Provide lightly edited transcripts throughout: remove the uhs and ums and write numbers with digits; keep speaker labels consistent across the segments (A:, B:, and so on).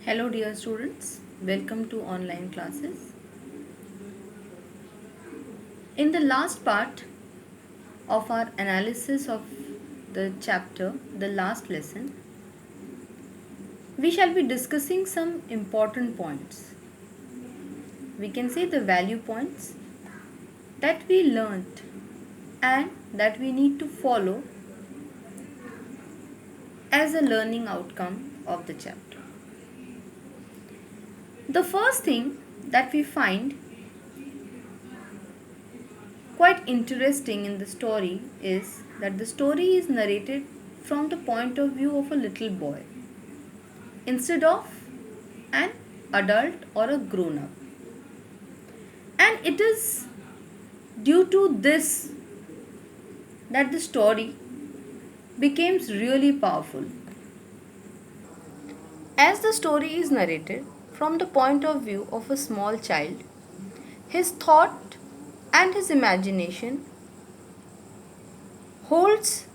A: Hello dear students, welcome to online classes. In the last part of our analysis of the chapter, the last lesson, we shall be discussing some important points. We can say the value points that we learnt and that we need to follow as a learning outcome of the chapter. The first thing that we find quite interesting in the story is that the story is narrated from the point of view of a little boy instead of an adult or a grown up. And it is due to this that the story becomes really powerful. As the story is narrated from the point of view of a small child, his thought and his imagination holds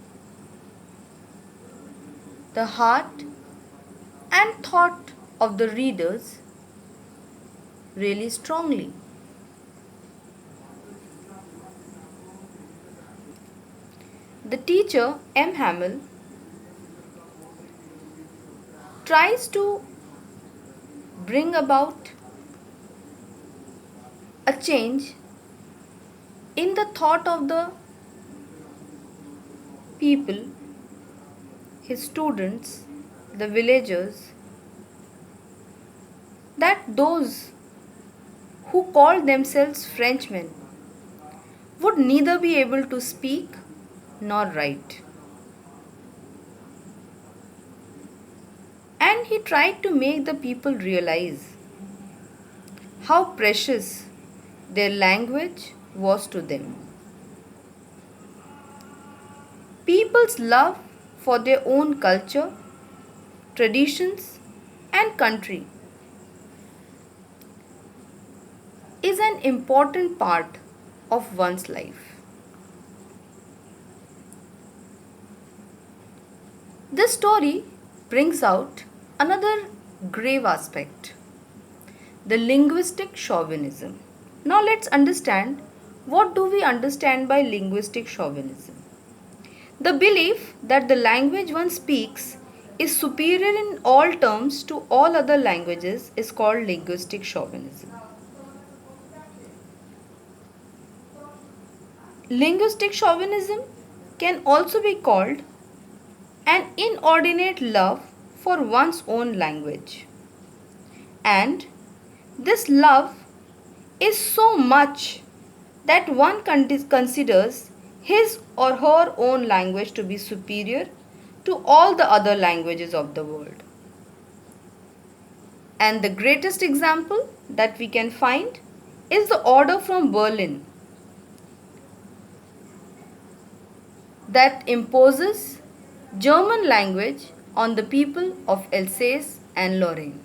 A: the heart and thought of the readers really strongly. The teacher, M. Hamill, tries to bring about a change in the thought of the people, his students, the villagers, that those who call themselves Frenchmen would neither be able to speak nor write. And he tried to make the people realize how precious their language was to them. People's love for their own culture, traditions, and country is an important part of one's life. This story brings out another grave aspect, the linguistic chauvinism. Now let's understand, what do we understand by linguistic chauvinism? The belief that the language one speaks is superior in all terms to all other languages is called linguistic chauvinism. Linguistic chauvinism can also be called an inordinate love for one's own language. And this love is so much that one considers his or her own language to be superior to all the other languages of the world. And the greatest example that we can find is the order from Berlin that imposes German language on the people of Alsace and Lorraine.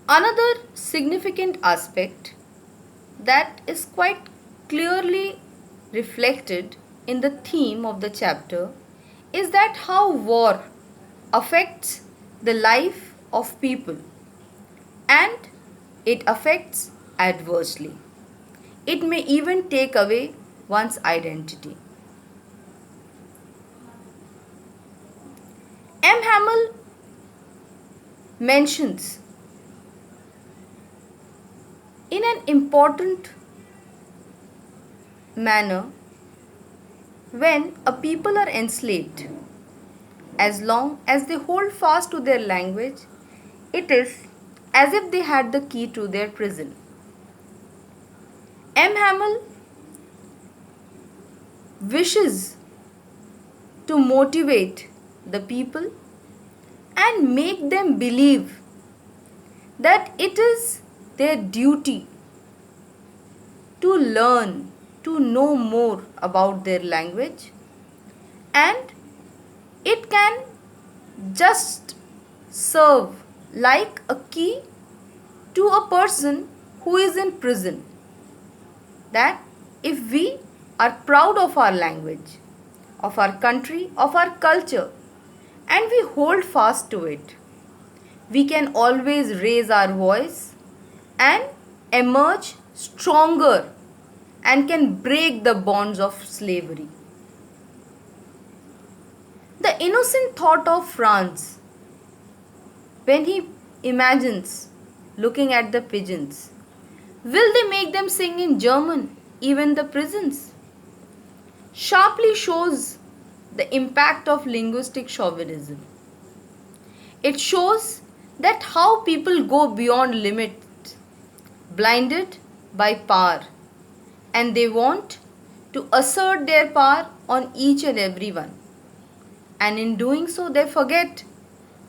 A: Another significant aspect that is quite clearly reflected in the theme of the chapter is that how war affects the life of people, and it affects adversely. It may even take away one's identity. M. Hamill mentions in an important manner when a people are enslaved, as long as they hold fast to their language, it is as if they had the key to their prison. M. Hamill wishes to motivate the people and make them believe that it is their duty to learn, to know more about their language, and it can just serve like a key to a person who is in prison. That if we are proud of our language, of our country, of our culture, and we hold fast to it, we can always raise our voice and emerge stronger and can break the bonds of slavery. The innocent thought of France when he imagines looking at the pigeons. Will they make them sing in German, even the prisons? Sharply shows the impact of linguistic chauvinism. It shows that how people go beyond limits, blinded by power, and they want to assert their power on each and every one. And in doing so, they forget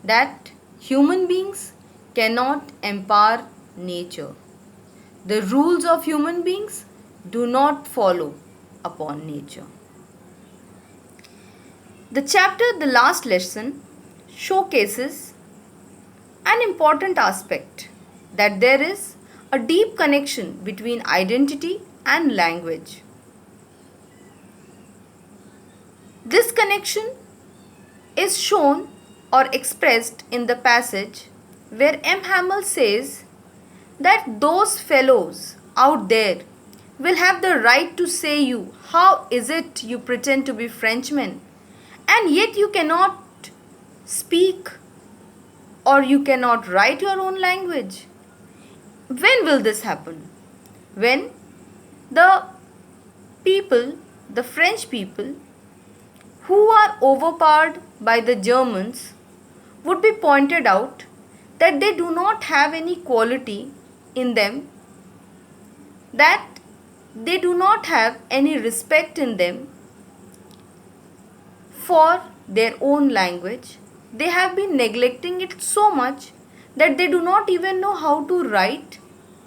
A: that human beings cannot empower nature. The rules of human beings do not follow upon nature. The chapter, the last lesson, showcases an important aspect, that there is a deep connection between identity and language. This connection is shown or expressed in the passage where M. Hamel says that those fellows out there will have the right to say you, how is it you pretend to be Frenchmen and yet you cannot speak or you cannot write your own language? When will this happen? When the people, the French people, who are overpowered by the Germans, would be pointed out that they do not have any quality in them, that they do not have any respect in them for their own language. They have been neglecting it so much that they do not even know how to write,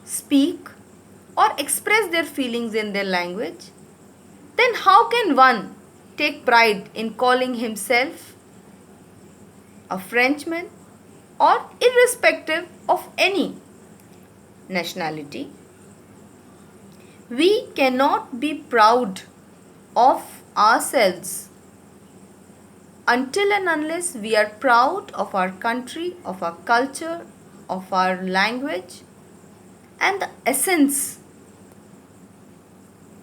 A: speak, or express their feelings in their language. Then how can one take pride in calling himself a Frenchman or irrespective of any nationality? We cannot be proud of ourselves until and unless we are proud of our country, of our culture, of our language, and the essence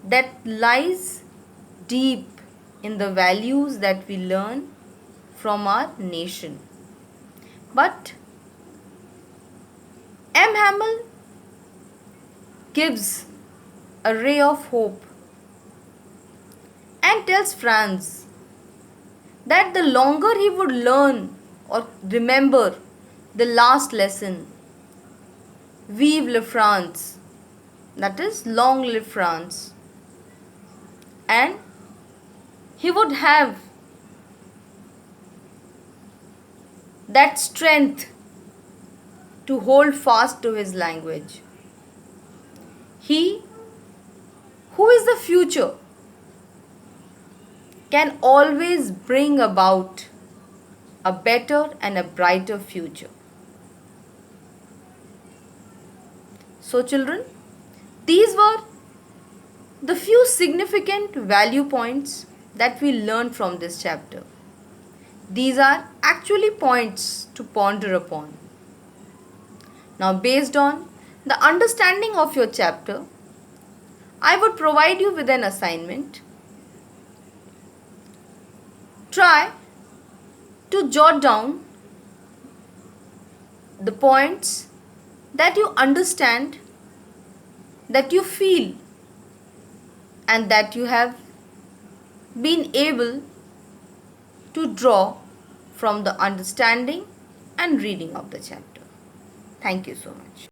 A: that lies deep in the values that we learn from our nation. But M. Hamel gives a ray of hope and tells France that the longer he would learn or remember the last lesson, Vive le France, that is, long live France, and he would have that strength to hold fast to his language. He who is the future can always bring about a better and a brighter future. So children, these were the few significant value points that we learned from this chapter. These are actually points to ponder upon. Now, based on the understanding of your chapter, I would provide you with an assignment. Try to jot down the points that you understand, that you feel, and that you have been able to draw from the understanding and reading of the chapter. Thank you so much.